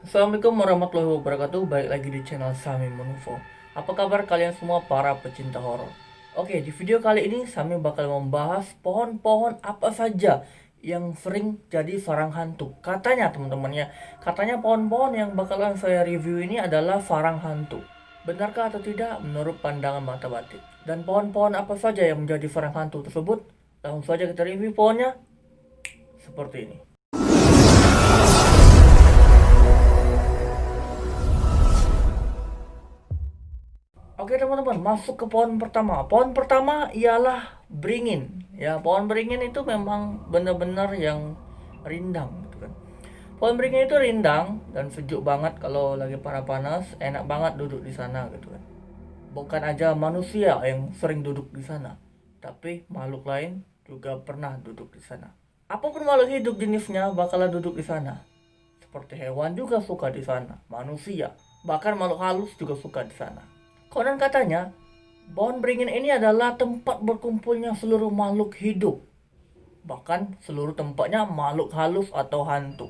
Assalamualaikum warahmatullahi wabarakatuh. Balik lagi di channel Sami Menufo. Apa kabar kalian semua para pecinta horor? Oke, di video kali ini Sami bakal membahas pohon-pohon apa saja yang sering jadi sarang hantu. Katanya teman-teman ya, katanya pohon-pohon yang bakalan saya review ini adalah sarang hantu. Benarkah atau tidak menurut pandangan mata batin? Dan pohon-pohon apa saja yang menjadi sarang hantu tersebut? Langsung saja kita review pohonnya seperti ini. Oke teman-teman, masuk ke pohon pertama. Pohon pertama ialah beringin. Ya, pohon beringin itu memang benar-benar yang rindang gitu kan. Pohon beringin itu rindang dan sejuk banget kalau lagi panas-panas, enak banget duduk di sana gitu kan. Bukan aja manusia yang sering duduk di sana, tapi makhluk lain juga pernah duduk di sana. Apapun makhluk hidup jenisnya bakalan duduk di sana. Seperti hewan juga suka di sana, manusia, bahkan makhluk halus juga suka di sana. Konon katanya, pohon beringin ini adalah tempat berkumpulnya seluruh makhluk hidup. Bahkan seluruh tempatnya makhluk halus atau hantu.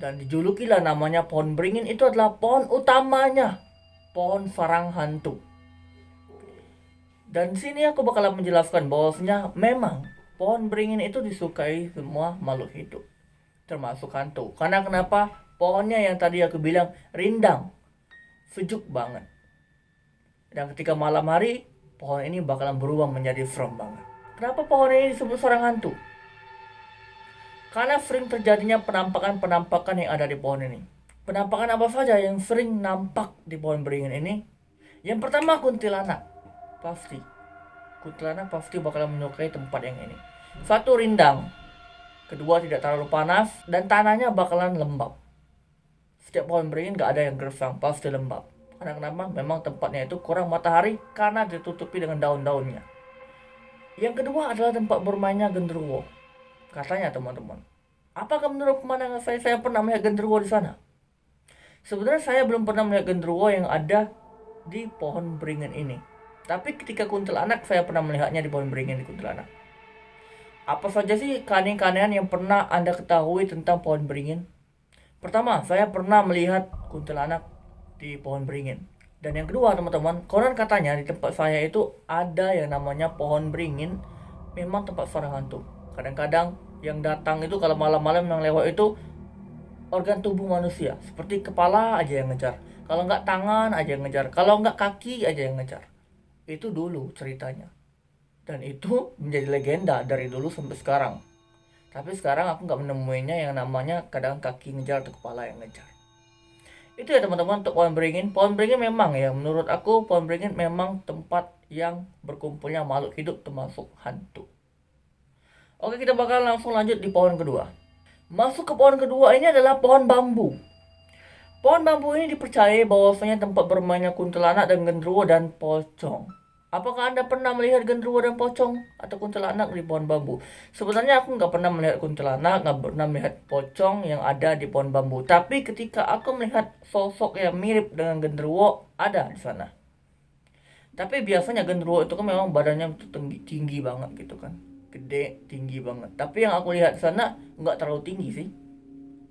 Dan dijulukilah namanya pohon beringin itu adalah pohon utamanya. Pohon sarang hantu. Dan sini aku bakalan menjelaskan bahwasanya memang pohon beringin itu disukai semua makhluk hidup. Termasuk hantu. Karena kenapa? Pohonnya yang tadi aku bilang rindang. Sejuk banget. Dan ketika malam hari, pohon ini bakalan berubah menjadi serem banget. Kenapa pohon ini disebut sarang hantu? Karena sering terjadinya penampakan-penampakan yang ada di pohon ini. Penampakan apa saja yang sering nampak di pohon beringin ini? Yang pertama kuntilanak. Pasti. Kuntilanak pasti bakalan menyukai tempat yang ini. Satu, rindang. Kedua, tidak terlalu panas. Dan tanahnya bakalan lembab. Setiap pohon beringin gak ada yang gersang, pasti lembab. Karena kenapa? Memang tempatnya itu kurang matahari karena ditutupi dengan daun-daunnya. Yang kedua adalah tempat bermainnya genderuwo. Katanya teman-teman. Apakah menurut pemandangan saya pernah melihat genderuwo di sana? Sebenarnya saya belum pernah melihat genderuwo yang ada di pohon beringin ini. Tapi ketika kuntilanak saya pernah melihatnya di pohon beringin di kuntilanak. Apa saja sih keanehan-keanehan yang pernah Anda ketahui tentang pohon beringin? Pertama, saya pernah melihat kuntilanak di pohon beringin. Dan yang kedua teman-teman, konon katanya di tempat saya itu ada yang namanya pohon beringin. Memang tempat sarang hantu. Kadang-kadang yang datang itu kalau malam-malam yang lewat itu organ tubuh manusia. Seperti kepala aja yang ngejar. Kalau nggak tangan aja yang ngejar. Kalau nggak kaki aja yang ngejar. Itu dulu ceritanya. Dan itu menjadi legenda dari dulu sampai sekarang. Tapi sekarang aku nggak menemuinya yang namanya kadang kaki ngejar atau kepala yang ngejar. Itu ya teman-teman untuk pohon beringin. Pohon beringin memang ya, menurut aku pohon beringin memang tempat yang berkumpulnya makhluk hidup termasuk hantu. Oke, kita bakal langsung lanjut di pohon kedua. Masuk ke pohon kedua ini adalah pohon bambu. Pohon bambu ini dipercayai bahwasanya tempat bermainnya kuntilanak dan genderuwo dan pocong. Apakah Anda pernah melihat genderuwo dan pocong atau kuntilanak di pohon bambu? Sebenarnya aku nggak pernah melihat kuntilanak, nggak pernah melihat pocong yang ada di pohon bambu. Tapi ketika aku melihat sosok yang mirip dengan genderuwo ada di sana. Tapi biasanya genderuwo itu kan memang badannya tinggi, tinggi banget gitu kan, gede, tinggi banget. Tapi yang aku lihat di sana nggak terlalu tinggi sih.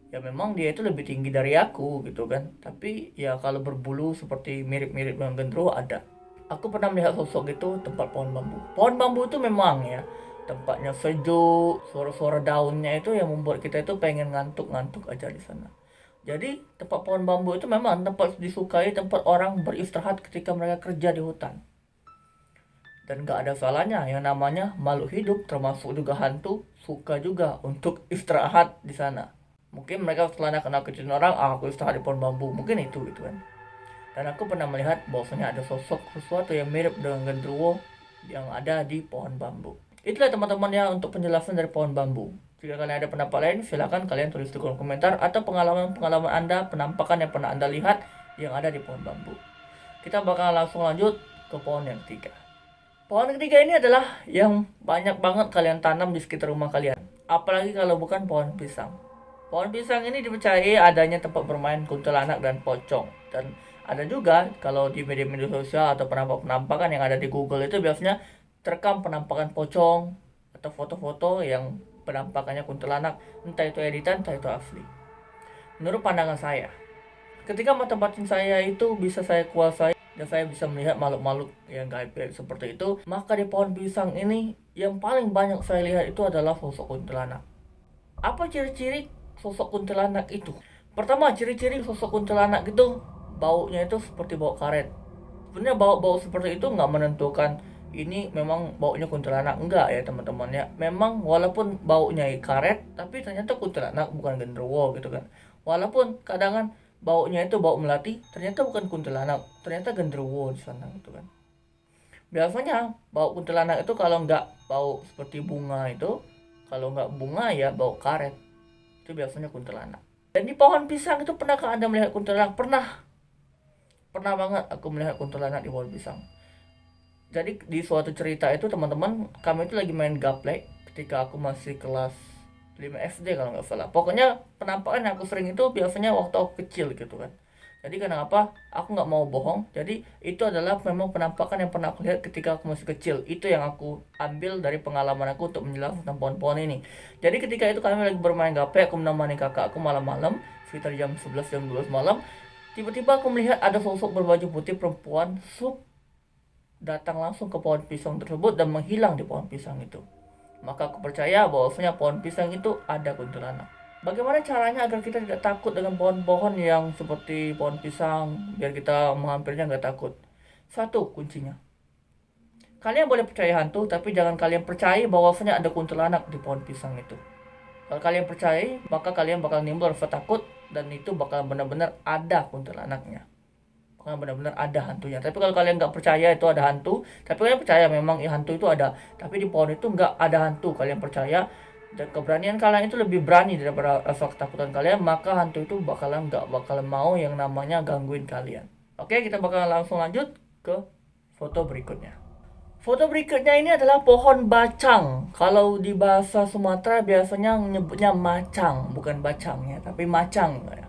Ya memang dia itu lebih tinggi dari aku gitu kan. Tapi ya kalau berbulu seperti mirip-mirip dengan genderuwo ada. Aku pernah melihat sosok itu tempat pohon bambu. Pohon bambu itu memang ya tempatnya sejuk, suara-suara daunnya itu yang membuat kita itu pengen ngantuk-ngantuk aja di sana. Jadi tempat pohon bambu itu memang tempat disukai, tempat orang beristirahat ketika mereka kerja di hutan. Dan gak ada salahnya yang namanya makhluk hidup termasuk juga hantu suka juga untuk istirahat di sana. Mungkin mereka setelah kenal kecil orang, aku istirahat di pohon bambu, mungkin itu gitu kan. Dan aku pernah melihat bahwasanya ada sosok sesuatu yang mirip dengan genderuwo yang ada di pohon bambu. Itulah teman-teman ya untuk penjelasan dari pohon bambu. Jika kalian ada pendapat lain, silakan kalian tulis di kolom komentar atau pengalaman-pengalaman Anda, penampakan yang pernah Anda lihat yang ada di pohon bambu. Kita bakal langsung lanjut ke pohon yang ketiga. Pohon ketiga ini adalah yang banyak banget kalian tanam di sekitar rumah kalian. Apalagi kalau bukan pohon pisang. Pohon pisang ini dipercayai adanya tempat bermain kuntilanak dan pocong. Dan ada juga kalau di media-media sosial atau penampakan yang ada di Google itu biasanya terekam penampakan pocong atau foto-foto yang penampakannya kuntilanak, entah itu editan, entah itu asli. Menurut pandangan saya, Ketika mata batin saya itu bisa saya kuasai dan saya bisa melihat makhluk-makhluk yang gaib seperti itu, maka di pohon pisang ini yang paling banyak saya lihat itu adalah sosok kuntilanak. Apa ciri-ciri sosok kuntilanak itu? Pertama, ciri-ciri sosok kuntilanak itu baunya itu seperti bau karet. Sebenarnya bau-bau seperti itu nggak menentukan ini memang baunya kuntilanak, enggak ya teman-teman ya. Memang walaupun baunya karet, tapi ternyata kuntilanak bukan genderuwo gitu kan. Walaupun kadang baunya itu bau melati, ternyata bukan kuntilanak, ternyata genderuwo di sana gitu kan. Biasanya bau kuntilanak itu kalau nggak bau seperti bunga itu, kalau nggak bunga ya bau karet, itu biasanya kuntilanak. Dan di pohon pisang itu pernahkah Anda melihat kuntilanak? Pernah banget aku melihat kuntilanak di pohon pisang. Jadi di suatu cerita itu teman-teman, kami itu lagi main gaplek ketika aku masih kelas 5 SD kalau nggak salah. Pokoknya penampakan yang aku sering itu biasanya waktu aku kecil gitu kan. Jadi kenapa aku nggak mau bohong, jadi itu adalah memang penampakan yang pernah aku lihat ketika aku masih kecil. Itu yang aku ambil dari pengalaman aku untuk menjelaskan tentang pohon-pohon ini. Jadi ketika itu kami lagi bermain gaplek, aku menemani kakak aku malam-malam sekitar jam 11 jam 12 malam. Tiba-tiba aku melihat ada sosok berbaju putih perempuan datang langsung ke pohon pisang tersebut dan menghilang di pohon pisang itu. Maka aku percaya bahwasanya pohon pisang itu ada kuntilanak. Bagaimana caranya agar kita tidak takut dengan pohon-pohon yang seperti pohon pisang, biar kita menghampirinya nggak takut? Satu kuncinya. Kalian boleh percaya hantu, tapi jangan kalian percaya bahwasanya ada kuntilanak di pohon pisang itu. Kalau kalian percaya, maka kalian bakal nimbul rasa takut dan itu bakal benar-benar ada kuntilanaknya. Benar-benar ada hantunya. Tapi kalau kalian nggak percaya itu ada hantu, tapi kalian percaya memang hantu itu ada, tapi di pohon itu nggak ada hantu, kalian percaya dan keberanian kalian itu lebih berani daripada rasa ketakutan kalian, maka hantu itu nggak bakalan mau yang namanya gangguin kalian. Oke, kita bakal langsung lanjut ke foto berikutnya. Foto berikutnya ini adalah pohon bacang. Kalau di bahasa Sumatera biasanya menyebutnya macang, bukan bacang ya, tapi macang ya.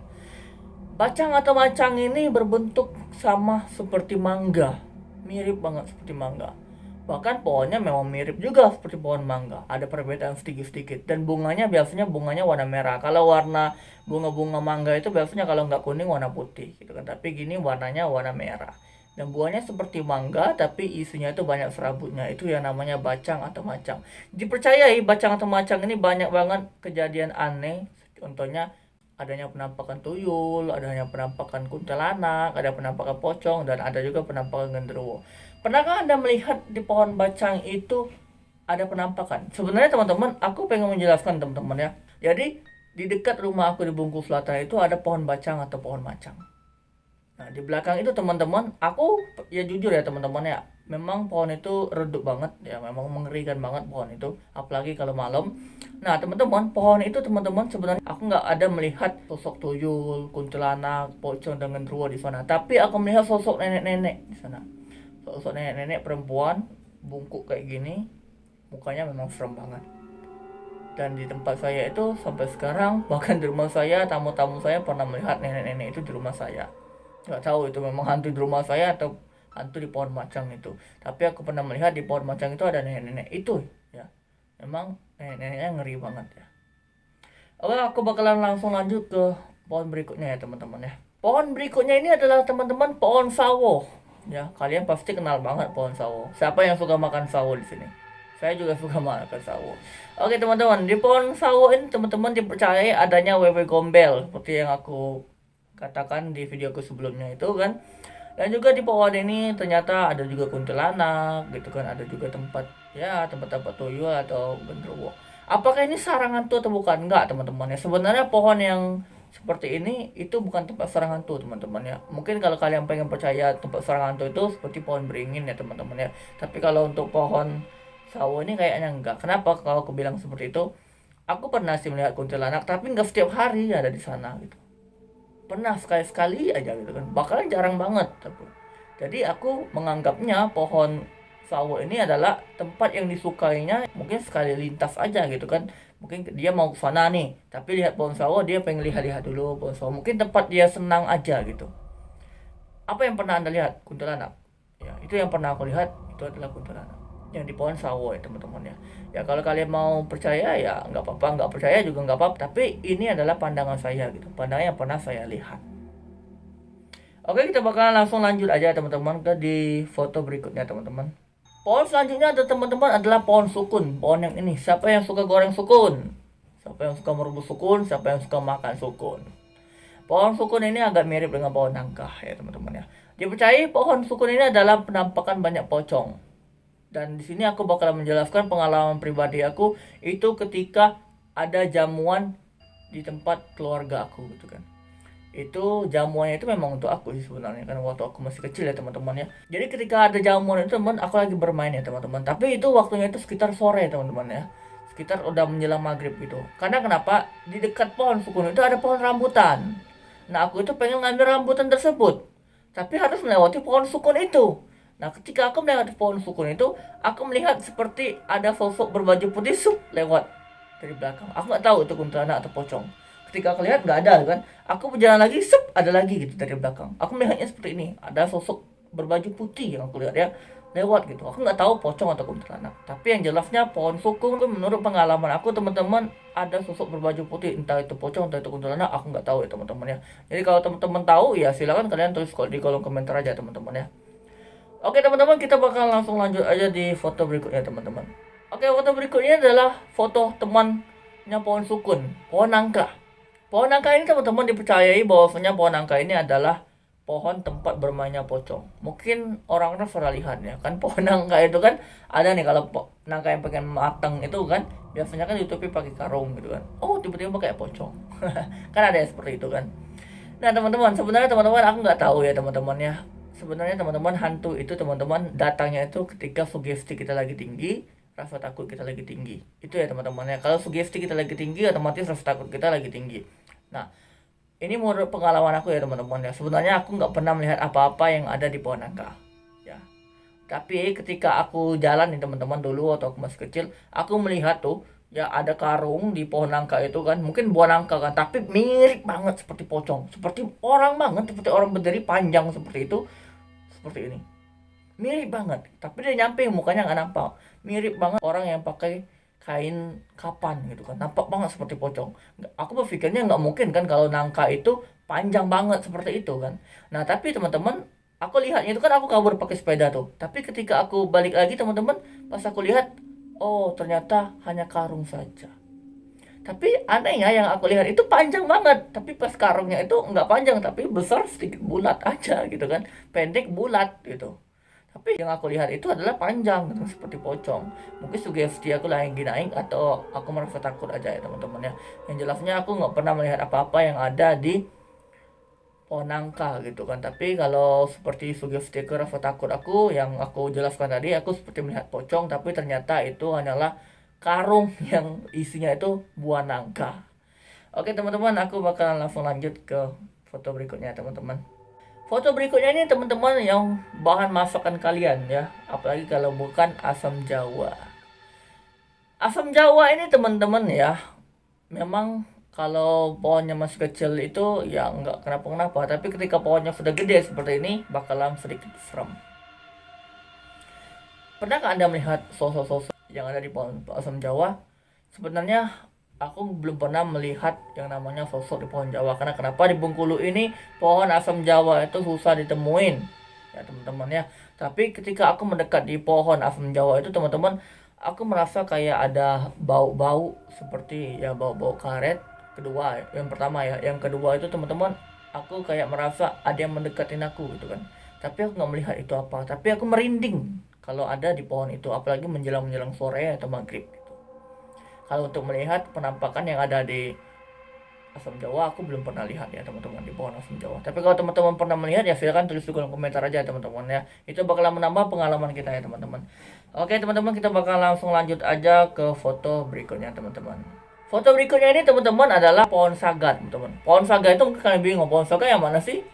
Bacang atau macang ini berbentuk sama seperti mangga, mirip banget seperti mangga. Bahkan pohonnya memang mirip juga seperti pohon mangga, ada perbedaan sedikit-sedikit. Dan bunganya biasanya warna merah. Kalau warna bunga-bunga mangga itu biasanya kalau nggak kuning warna putih gitu kan. Tapi gini warnanya warna merah. Dan buahnya seperti mangga tapi isinya itu banyak serabutnya. Itu yang namanya bacang atau macang. Dipercayai bacang atau macang ini banyak banget kejadian aneh. Contohnya adanya penampakan tuyul, adanya penampakan kuntilanak, ada penampakan pocong, dan ada juga penampakan genderuwo. Pernahkah Anda melihat di pohon bacang itu ada penampakan? Sebenarnya teman-teman, aku pengen menjelaskan teman-teman ya. Jadi di dekat rumah aku di Bungku Selatan itu ada pohon bacang atau pohon macang. Nah di belakang itu teman-teman, aku ya jujur ya teman-teman ya, memang pohon itu redup banget ya, memang mengerikan banget pohon itu, apalagi kalau malam. Nah teman-teman, pohon itu teman-teman sebenarnya aku nggak ada melihat sosok tuyul, kuntilanak, pocong dan genderuwo di sana, tapi aku melihat sosok nenek-nenek di sana, sosok nenek-nenek perempuan bungkuk kayak gini, mukanya memang serem banget. Dan di tempat saya itu sampai sekarang, bahkan di rumah saya, tamu-tamu saya pernah melihat nenek-nenek itu di rumah saya. Nggak tahu itu memang hantu di rumah saya atau hantu di pohon macang itu, tapi aku pernah melihat di pohon macang itu ada nenek-nenek itu ya, memang nenek-neneknya ngeri banget ya. Oke, aku bakalan langsung lanjut ke pohon berikutnya ya teman-teman ya. Pohon berikutnya ini adalah teman-teman pohon sawo ya. Kalian pasti kenal banget pohon sawo. Siapa yang suka makan sawo di sini? Saya juga suka makan sawo. Oke teman-teman, di pohon sawo ini teman-teman dipercayai adanya wewe gombel seperti yang aku katakan di videoku sebelumnya itu kan. Dan juga di pohon ini ternyata ada juga kuntilanak gitu kan, ada juga tempat-tempat tuyul atau genderuwo. Apakah ini sarang hantu atau bukan? Enggak teman-teman ya. Sebenarnya pohon yang seperti ini itu bukan tempat sarang hantu teman-teman ya. Mungkin kalau kalian pengen percaya tempat sarang hantu itu seperti pohon beringin ya teman-teman ya. Tapi kalau untuk pohon sawo ini kayaknya enggak. Kenapa kalau aku bilang seperti itu? Aku pernah sih melihat kuntilanak tapi enggak setiap hari ada di sana gitu. Pernah sekali-sekali aja gitu kan, bakalan jarang banget. Jadi aku menganggapnya pohon sawo ini adalah tempat yang disukainya mungkin sekali lintas aja gitu kan. Mungkin dia mau ke sana nih, tapi lihat pohon sawo dia pengen lihat-lihat dulu pohon sawo. Mungkin tempat dia senang aja gitu. Apa yang pernah Anda lihat? Kuntilanak. Ya, itu yang pernah aku lihat, itu adalah kuntilanak yang di pohon sawo ya teman-teman ya. Ya kalau kalian mau percaya ya nggak apa-apa, nggak percaya juga nggak apa-apa. Tapi ini adalah pandangan saya gitu, pandangan yang pernah saya lihat. Oke, kita bakalan langsung lanjut aja teman-teman ke di foto berikutnya teman-teman. Pohon selanjutnya ada teman-teman adalah pohon sukun. Pohon yang ini, siapa yang suka goreng sukun? Siapa yang suka merebus sukun? Siapa yang suka makan sukun? Pohon sukun ini agak mirip dengan pohon nangka ya teman-teman ya. Dipercayai pohon sukun ini adalah penampakan banyak pocong. Dan di sini aku bakal menjelaskan pengalaman pribadi aku itu ketika ada jamuan di tempat keluarga aku gitu kan. Itu jamuannya itu memang untuk aku sih sebenarnya kan waktu aku masih kecil ya teman-teman ya. Jadi ketika ada jamuan itu teman aku lagi bermain ya teman-teman. Tapi itu waktunya itu sekitar sore teman-teman ya. Sekitar udah menjelang maghrib gitu. Karena kenapa? Di dekat pohon sukun itu ada pohon rambutan. Nah aku itu pengen ngambil rambutan tersebut. Tapi harus melewati pohon sukun itu. Nah ketika aku melewati pohon sukun itu, aku melihat seperti ada sosok berbaju putih lewat dari belakang. Aku nggak tahu itu kuntilanak atau pocong. Ketika aku lihat nggak ada kan, aku berjalan lagi, ada lagi gitu dari belakang. Aku melihatnya seperti ini, ada sosok berbaju putih yang aku lihat ya lewat gitu. Aku nggak tahu pocong atau kuntilanak. Tapi yang jelasnya pohon sukun menurut pengalaman aku teman-teman ada sosok berbaju putih, entah itu pocong entah itu kuntilanak, aku nggak tahu ya teman-teman ya. Jadi kalau teman-teman tahu ya silakan kalian tulis di kolom komentar aja teman-teman ya. Oke teman-teman, kita bakal langsung lanjut aja di foto berikutnya teman-teman. Oke, foto berikutnya adalah foto temannya pohon sukun, pohon nangka. Pohon nangka ini teman-teman dipercayai bahwasanya pohon nangka ini adalah pohon tempat bermainnya pocong. Mungkin orang-orang pernah lihat ya kan, pohon nangka itu kan ada nih kalau nangka yang pengen matang itu kan biasanya kan ditutupi pakai karung gitu kan. Oh tiba-tiba pakai pocong. Kan ada yang seperti itu kan. Nah teman-teman, sebenarnya teman-teman aku nggak tahu ya teman-teman ya. Sebenarnya teman-teman hantu itu teman-teman datangnya itu ketika sugesti kita lagi tinggi, rasa takut kita lagi tinggi. Itu ya teman-teman ya. Kalau sugesti kita lagi tinggi otomatis rasa takut kita lagi tinggi. Nah, ini menurut pengalaman aku ya teman-teman ya. Sebenarnya aku nggak pernah melihat apa-apa yang ada di pohon nangka. Ya. Tapi ketika aku jalan nih teman-teman dulu atau aku masih kecil, aku melihat tuh ya ada karung di pohon nangka itu kan. Mungkin buah nangka kan, tapi mirip banget seperti pocong. Seperti orang banget, seperti orang berdiri panjang seperti itu. Seperti ini. Mirip banget, tapi dia nyampe mukanya nggak nampak. Mirip banget orang yang pakai kain kapan gitu kan, nampak banget seperti pocong. Aku berpikirnya nggak mungkin kan kalau nangka itu panjang banget seperti itu kan. Nah tapi teman-teman, aku lihatnya itu kan aku kabur pakai sepeda tuh, tapi ketika aku balik lagi teman-teman, pas aku lihat, oh ternyata hanya karung saja. Tapi anehnya yang aku lihat itu panjang banget, tapi pas karungnya itu nggak panjang tapi besar sedikit bulat aja gitu kan, pendek bulat gitu. Tapi yang aku lihat itu adalah panjang gitu, seperti pocong. Mungkin sugesti aku lah yang naik atau aku merasa takut aja ya teman-teman ya. Yang jelasnya aku nggak pernah melihat apa-apa yang ada di pohon nangka gitu kan. Tapi kalau seperti sugesti ke rasa takut aku yang aku jelaskan tadi, aku seperti melihat pocong tapi ternyata itu hanyalah karung yang isinya itu buah nangka. Oke teman-teman, aku bakalan langsung lanjut ke foto berikutnya teman-teman. Foto berikutnya ini teman-teman yang bahan masakan kalian ya, apalagi kalau bukan asam jawa. Asam jawa ini teman-teman ya, memang kalau pohonnya masih kecil itu ya nggak kenapa-kenapa, tapi ketika pohonnya sudah gede seperti ini bakalan sedikit serem. Pernahkah Anda melihat sosok-sosok yang ada di pohon asam jawa? Sebenarnya aku belum pernah melihat yang namanya sosok di pohon Jawa. Karena kenapa di Bengkulu ini pohon asam Jawa itu susah ditemuin ya teman-teman ya. Tapi ketika aku mendekat di pohon asam Jawa itu teman-teman, aku merasa kayak ada bau-bau seperti ya bau-bau karet. Kedua, yang pertama ya, yang kedua itu teman-teman, aku kayak merasa ada yang mendekatin aku gitu kan. Tapi aku nggak melihat itu apa. Tapi aku merinding kalau ada di pohon itu, apalagi menjelang-menjelang sore atau maghrib. Kalau untuk melihat penampakan yang ada di asam jawa, aku belum pernah lihat ya teman-teman di pohon asam jawa. Tapi kalau teman-teman pernah melihat ya silakan tulis di kolom komentar aja teman-teman ya. Itu bakalan menambah pengalaman kita ya teman-teman. Oke teman-teman, kita bakal langsung lanjut aja ke foto berikutnya teman-teman. Foto berikutnya ini teman-teman adalah pohon sagat teman-teman. Pohon sagat itu mungkin kalian bingung, pohon sagat yang mana sih?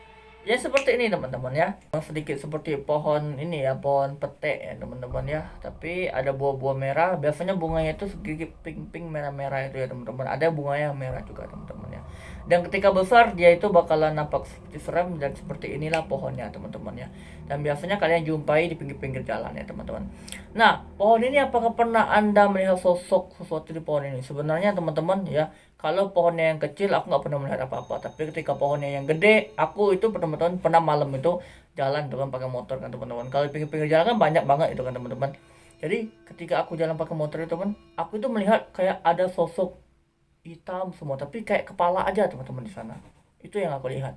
Ya seperti ini teman-teman ya, sedikit seperti pohon ini ya, pohon pete ya teman-teman ya, tapi ada buah-buah merah, biasanya bunganya itu sedikit pink-pink merah-merah itu ya teman-teman, ada bunganya yang merah juga teman-teman ya. Dan ketika besar dia itu bakalan nampak seperti seram dan seperti inilah pohonnya teman-teman ya. Dan biasanya kalian jumpai di pinggir-pinggir jalan ya teman-teman. Nah pohon ini apakah pernah Anda melihat sosok sesuatu di pohon ini? Sebenarnya teman-teman ya, Kalau pohonnya yang kecil aku nggak pernah melihat apa-apa, tapi ketika pohonnya yang gede, aku itu teman-teman pernah malam itu jalan tuh kan pakai motor kan teman-teman. Kalau di pinggir-pinggir jalan kan banyak banget itu kan teman-teman. Jadi ketika aku jalan pakai motor itu kan, aku itu melihat kayak ada sosok hitam semua, tapi kayak kepala aja teman-teman di sana. Itu yang aku lihat.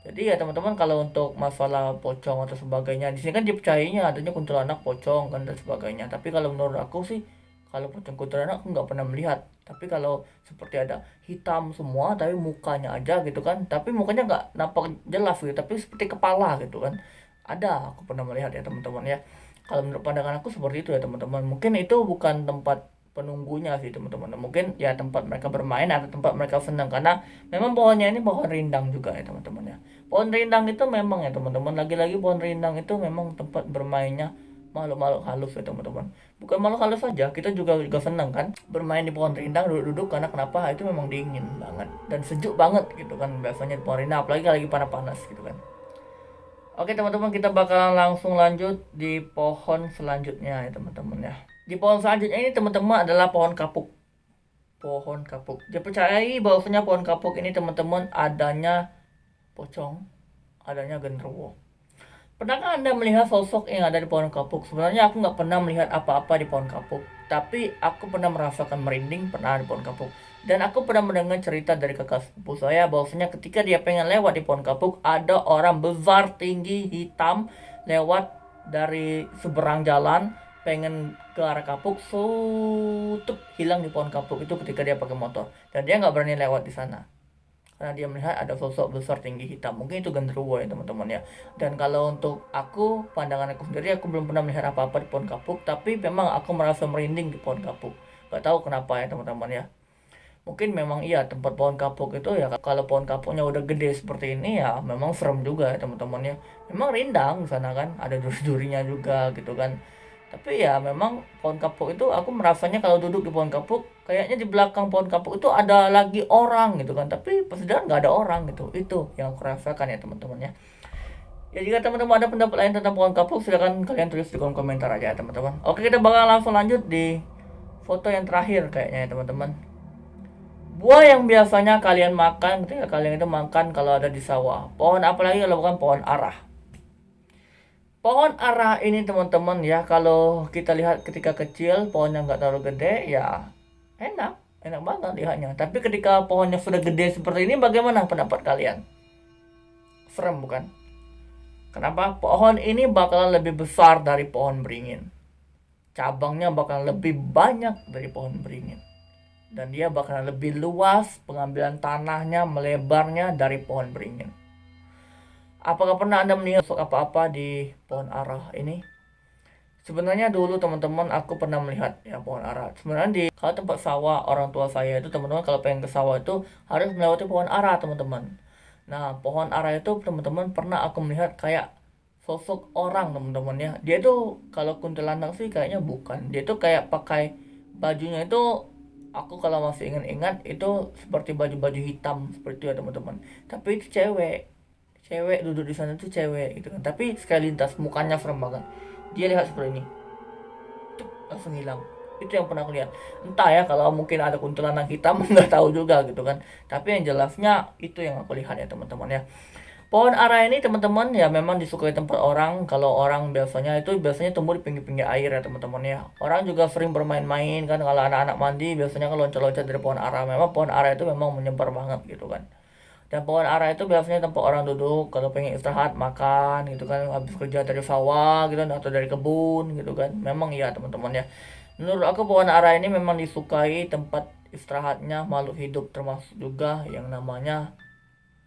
Jadi ya teman-teman, kalau untuk masalah pocong atau sebagainya, di sini kan dipercayainya adanya kuntilanak, pocong kan dan sebagainya. Tapi kalau menurut aku sih, kalau pocong kuntilanak aku nggak pernah melihat. Tapi kalau seperti ada hitam semua, tapi mukanya aja gitu kan. Tapi mukanya nggak nampak jelas gitu, tapi seperti kepala gitu kan. Ada, aku pernah melihat ya teman-teman ya. Kalau menurut pandangan aku seperti itu ya teman-teman. Mungkin itu bukan tempat penunggunya sih teman-teman. Mungkin ya tempat mereka bermain atau tempat mereka senang, karena memang pohonnya ini pohon rindang juga ya teman-teman ya. Pohon rindang itu memang ya teman-teman, lagi-lagi pohon rindang itu memang tempat bermainnya makhluk-makhluk halus ya teman-teman. Bukan makhluk halus saja, kita juga senang kan bermain di pohon rindang, duduk-duduk, karena kenapa? Itu memang dingin banget dan sejuk banget gitu kan biasanya di pohon rindang, apalagi lagi panas-panas gitu kan. Oke teman-teman, kita bakalan langsung lanjut di pohon selanjutnya ya teman-teman ya. Di pohon selanjutnya ini teman-teman adalah pohon kapuk. Pohon kapuk. Dipercayai bahwasanya pohon kapuk ini teman-teman adanya pocong, adanya genderuwo. Pernahkah Anda melihat sosok yang ada di pohon kapuk? Sebenarnya aku nggak pernah melihat apa-apa di pohon kapuk, tapi aku pernah merasakan merinding pernah di pohon kapuk. Dan aku pernah mendengar cerita dari kakak sepupu saya bahwasanya ketika dia pengen lewat di pohon kapuk, ada orang besar tinggi hitam lewat dari seberang jalan pengen ke arah kapuk, tutup hilang di pohon kapuk itu ketika dia pakai motor, dan dia nggak berani lewat di sana karena dia melihat ada sosok besar tinggi hitam. Mungkin itu genderuwo ya teman-teman ya. Dan kalau untuk aku, pandangan aku sendiri, aku belum pernah melihat apa-apa di pohon kapuk, tapi memang aku merasa merinding di pohon kapuk. Gak tahu kenapa ya teman-teman ya. Mungkin memang iya tempat pohon kapuk itu ya, kalau pohon kapuknya udah gede seperti ini ya memang serem juga ya teman-teman ya. Memang rindang di sana kan, ada duri-durinya juga gitu kan. Tapi ya memang pohon kapuk itu aku merasanya kalau duduk di pohon kapuk, kayaknya di belakang pohon kapuk itu ada lagi orang gitu kan. Tapi pas jalan nggak ada orang gitu. Itu yang aku rasakan ya teman-teman ya. Ya jika teman-teman ada pendapat lain tentang pohon kapuk, silakan kalian tulis di kolom komentar aja ya teman-teman. Oke, kita bakal langsung lanjut di foto yang terakhir kayaknya ya teman-teman. Buah yang biasanya kalian makan ketika kalian itu makan kalau ada di sawah. Pohon apa lagi kalau bukan pohon arah. Pohon ara ini teman-teman ya, kalau kita lihat ketika kecil, pohonnya nggak terlalu gede, ya enak banget lihatnya. Tapi ketika pohonnya sudah gede seperti ini, bagaimana pendapat kalian? Serem bukan? Kenapa? Pohon ini bakalan lebih besar dari pohon beringin. Cabangnya bakalan lebih banyak dari pohon beringin. Dan dia bakalan lebih luas, pengambilan tanahnya, melebarnya dari pohon beringin. Apakah pernah Anda melihat sosok apa-apa di pohon ara ini? Sebenarnya dulu teman-teman aku pernah melihat ya pohon ara. Sebenarnya di kalau tempat sawah orang tua saya itu teman-teman, kalau pengen ke sawah itu harus melewati pohon ara teman-teman. Nah pohon ara itu teman-teman pernah aku melihat kayak sosok orang teman-teman ya. Dia itu kalau kuntilanak sih kayaknya bukan. Dia itu kayak pakai bajunya itu, aku kalau masih ingat-ingat itu seperti baju-baju hitam seperti itu ya teman-teman. Tapi itu cewek duduk di sana tuh cewek gitu kan, tapi sekali lintas mukanya serem banget. Dia lihat seperti ini, tuh, langsung hilang. Itu yang pernah aku lihat. Entah ya kalau mungkin ada kuntilanak hitam, nggak tahu juga gitu kan. Tapi yang jelasnya itu yang aku lihat ya teman-teman ya. Pohon ara ini teman-teman ya memang disukai tempat orang. Kalau orang biasanya tumbuh di pinggir-pinggir air ya teman-teman ya. Orang juga sering bermain-main kan, kalau anak-anak mandi biasanya kalau loncat-loncat dari pohon ara. Memang pohon ara itu memang menyebar banget gitu kan. Dan pohon ara itu biasanya tempat orang duduk kalau pengen istirahat, makan gitu kan, habis kerja dari sawah gitu kan, atau dari kebun gitu kan. Memang iya teman-teman ya. Menurut aku pohon ara ini memang disukai tempat istirahatnya makhluk hidup, termasuk juga yang namanya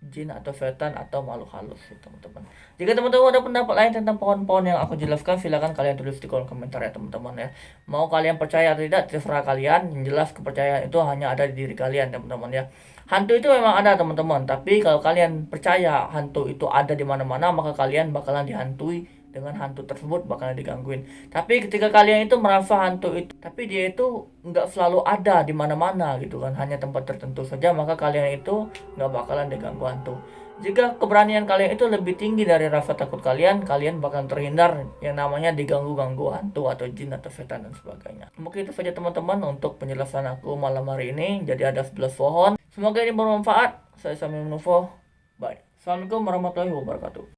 jin atau setan atau makhluk halus ya teman-teman. Jika teman-teman ada pendapat lain tentang pohon-pohon yang aku jelaskan, silakan kalian tulis di kolom komentar ya teman-teman ya. Mau kalian percaya atau tidak terserah kalian. Yang jelas kepercayaan itu hanya ada di diri kalian teman-teman ya. Hantu itu memang ada teman-teman, tapi kalau kalian percaya hantu itu ada di mana-mana, maka kalian bakalan dihantui dengan hantu tersebut bakalan digangguin. Tapi ketika kalian itu merasa hantu itu, tapi dia itu nggak selalu ada di mana-mana gitu kan, hanya tempat tertentu saja, maka kalian itu nggak bakalan diganggu hantu. Jika keberanian kalian itu lebih tinggi dari rasa takut kalian, kalian bakal terhindar yang namanya diganggu-ganggu hantu atau jin atau setan dan sebagainya. Mungkin itu saja teman-teman untuk penjelasan aku malam hari ini. Jadi ada 11 pohon. Semoga ini bermanfaat. Saya Samim Nufo. Bye. Assalamualaikum warahmatullahi wabarakatuh.